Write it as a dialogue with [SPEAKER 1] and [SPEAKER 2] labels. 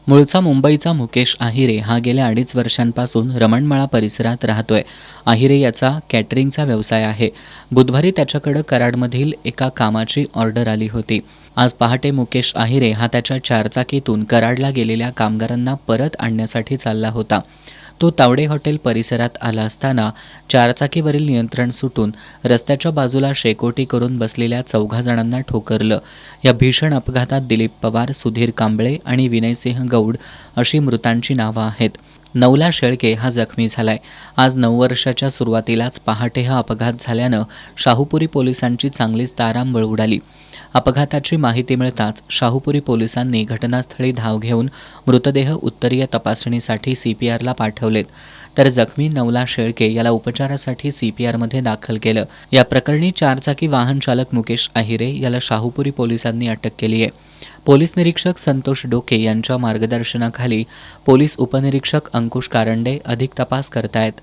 [SPEAKER 1] मूळचा मुंबईचा मुकेश आहिरे हा गेल्या 2.5 वर्षांपासून रमणमाळा परिसरात राहतोय. आहिरे याचा कॅटरिंगचा व्यवसाय आहे. बुधवारी त्याच्याकडे कराडमधील एका कामाची ऑर्डर आली होती. आज पहाटे मुकेश आहिरे हा त्याच्या चारचाकीतून कराडला गेलेल्या कामगारांना परत आणण्यासाठी चालला होता. तो तावडे हॉटेल परिसरात आला असताना चारचाकीवरील नियंत्रण सुटून रस्त्याच्या बाजूला शेकोटी करून बसलेल्या 4 जणांना ठोकरलं. या भीषण अपघातात दिलीप पवार, सुधीर कांबळे आणि विनयसिंह गौड अशी मृतांची नावं आहेत. नवला शेळके हा जखमी झालाय. आज 9 वर्षाच्या सुरुवातीलाच पहाटे हा अपघात झाल्यानं शाहूपुरी पोलिसांची चांगलीच तारांबळ उडाली. अपघाताची माहिती मिळताच शाहूपुरी पोलिसांनी घटनास्थळी धाव घेऊन मृतदेह उत्तरीय तपासणीसाठी CPRला पाठवलेत, तर जखमी नवला शेळके याला उपचारासाठी CPRमध्ये दाखल केलं. या प्रकरणी चारचाकी वाहन चालक मुकेश आहिरे याला शाहूपुरी पोलिसांनी अटक केली आहे. पोलीस निरीक्षक संतोष डोके यांच्या मार्गदर्शनाखाली पोलीस उपनिरीक्षक अंकुश कारंडे अधिक तपास करतायत.